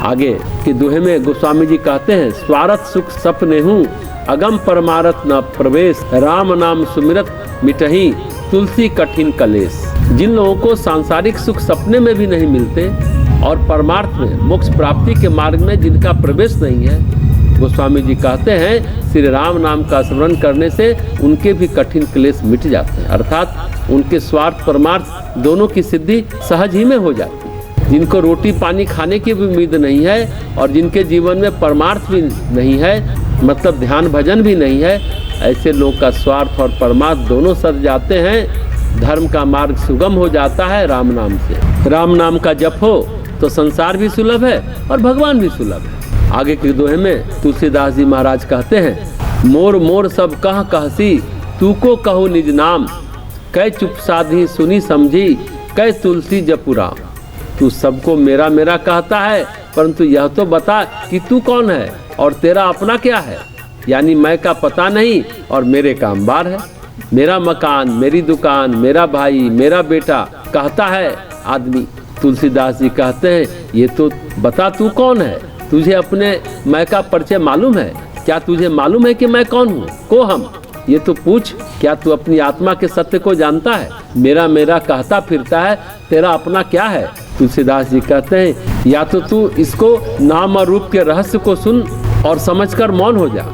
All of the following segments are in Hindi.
आगे के दोहे में गोस्वामी जी कहते हैं, स्वार्थ सुख सपने हूँ, अगम परमारथ न प्रवेश, राम नाम सुमिरत मिटही, तुलसी कठिन कलेश। जिन लोगों को सांसारिक सुख सपने में भी नहीं मिलते और परमार्थ में मोक्ष प्राप्ति के मार्ग में जिनका प्रवेश नहीं है, गोस्वामी जी कहते हैं श्री राम नाम का स्मरण करने से उनके भी कठिन क्लेश मिट जाते हैं, अर्थात उनके स्वार्थ परमार्थ दोनों की सिद्धि सहज ही में हो जाती है। जिनको रोटी पानी खाने की भी उम्मीद नहीं है और जिनके जीवन में परमार्थ भी नहीं है, मतलब ध्यान भजन भी नहीं है, ऐसे लोग का स्वार्थ और परमार्थ दोनों सर जाते हैं। धर्म का मार्ग सुगम हो जाता है राम नाम से। राम नाम का जप हो तो संसार भी सुलभ है और भगवान भी सुलभ है। आगे के दोहे में तुलसीदास जी महाराज कहते हैं, मोर मोर सब कह कहसी, तू को कहो निज नाम, कै चुप साधी सुनी समझी, कै तुलसी जपुराम। तू सबको मेरा मेरा कहता है, परंतु यह तो बता कि तू कौन है और तेरा अपना क्या है। यानी मैं का पता नहीं और मेरे का अंबार है। मेरा मकान, मेरी दुकान, मेरा भाई, मेरा बेटा कहता है आदमी। तुलसीदास जी कहते हैं, ये तो बता तू कौन है। तुझे अपने मैं का परिचय मालूम है? क्या तुझे मालूम है कि मैं कौन हूँ? को हम ये तो पूछ। क्या तू अपनी आत्मा के सत्य को जानता है? मेरा मेरा कहता फिरता है, तेरा अपना क्या है? तुलसीदास जी कहते हैं, या तो तू इसको नाम और रूप के रहस्य को सुन और समझकर मौन हो जा,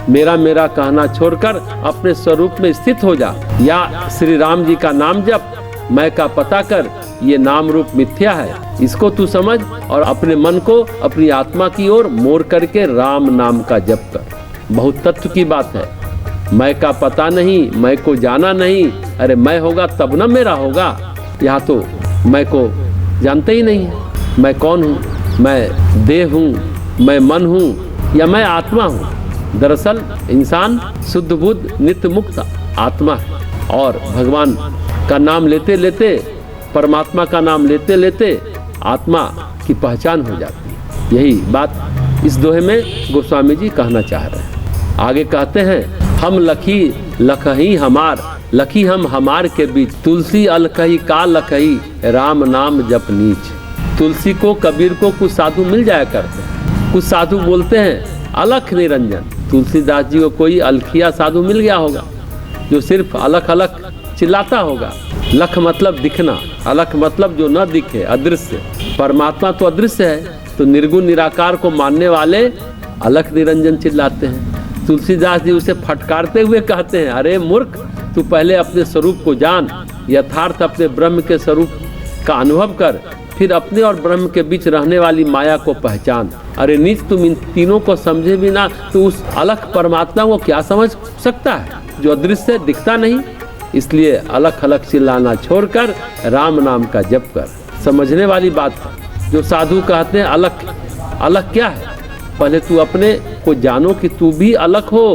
मेरा मेरा कहना छोड़कर अपने स्वरूप में स्थित हो जा, या श्री राम जी का नाम जप, मैं का पता कर, ये नाम रूप मिथ्या है, इसको तू समझ और अपने मन को अपनी आत्मा की ओर मोड़ करके राम नाम का जप कर। बहुत तत्व की बात है। मैं का पता नहीं, मैं को जाना नहीं। अरे मैं होगा तब न मेरा होगा। यहाँ तो मैं को जानते ही नहीं है। मैं कौन हूँ? मैं देह हूँ, मैं मन हूँ या मैं आत्मा हूँ? दरअसल इंसान शुद्ध बुद्ध नित्य मुक्त आत्मा है और भगवान का नाम लेते लेते, परमात्मा का नाम लेते लेते आत्मा की पहचान हो जाती है। यही बात इस दोहे में गोस्वामी जी कहना चाह रहे हैं। आगे कहते हैं, हम लखी लखही हमार, लखी हम हमार के बीच, तुलसी अलखही का लखही, राम नाम जप नीच। तुलसी को, कबीर को कुछ साधु मिल जाया करते हैं। कुछ साधु बोलते हैं अलख निरंजन। तुलसीदास जी को कोई अलखिया साधु मिल गया होगा जो सिर्फ अलख अलख चिल्लाता होगा। लख मतलब दिखना, अलख मतलब जो न दिखे, अदृश्य। परमात्मा तो अदृश्य है, तो निर्गुण निराकार को मानने वाले अलख निरंजन चिल्लाते हैं। तुलसीदास जी उसे फटकारते हुए कहते हैं, अरे मूर्ख, तू पहले अपने स्वरूप को जान, यथार्थ अपने ब्रह्म के स्वरूप का अनुभव कर, फिर अपने और ब्रह्म के बीच रहने वाली माया को पहचान। अरे नीच, तुम इन तीनों को समझे बिना तो उस अलख परमात्मा को क्या समझ सकता है जो अदृश्य दिखता नहीं। इसलिए अलख अलख चिल्लाना छोड़कर राम नाम का जप कर। समझने वाली बात है। जो साधु कहते हैं अलख, अलख क्या है? पहले तू अपने को जानो कि तू भी अलग हो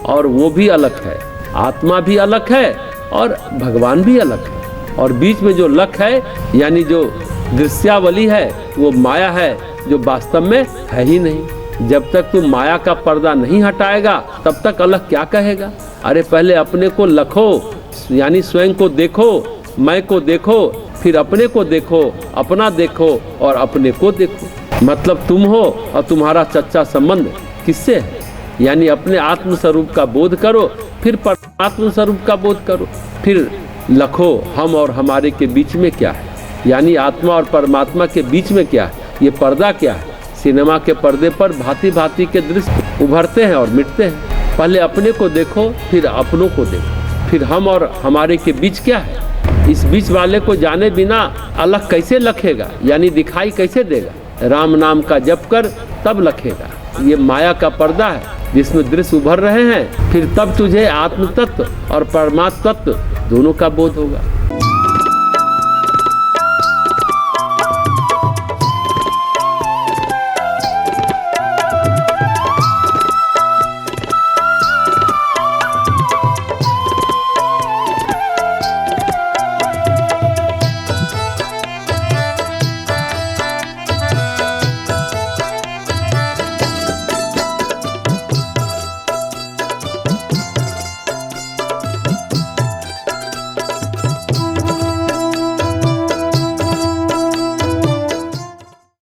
और वो भी अलग है, आत्मा भी अलग है और भगवान भी अलग है। और बीच में जो लख है, यानी जो दृश्यावली है, वो माया है जो वास्तव में है ही नहीं। जब तक तू माया का पर्दा नहीं हटाएगा तब तक अलग क्या कहेगा? अरे पहले अपने को लखो, यानी स्वयं को देखो, मैं को देखो, फिर अपने को देखो, अपना देखो और अपने को देखो। मतलब तुम हो और तुम्हारा सच्चा संबंध किससे है? यानी अपने आत्म स्वरूप का बोध करो, फिर परमात्म स्वरूप का बोध करो, फिर लखो हम और हमारे के बीच में क्या है, यानी आत्मा और परमात्मा के बीच में क्या है, ये पर्दा क्या है। सिनेमा के पर्दे पर भांति भांति के दृश्य उभरते हैं और मिटते हैं। पहले अपने को देखो, फिर अपनों को देखो, फिर हम और हमारे के बीच क्या है। इस बीच वाले को जाने बिना अलग कैसे लखेगा, यानी दिखाई कैसे देगा? राम नाम का जप कर तब लखेगा। ये माया का पर्दा है जिसमें दृश्य उभर रहे हैं, फिर तब तुझे आत्म तत्व और परमात्म तत्व दोनों का बोध होगा।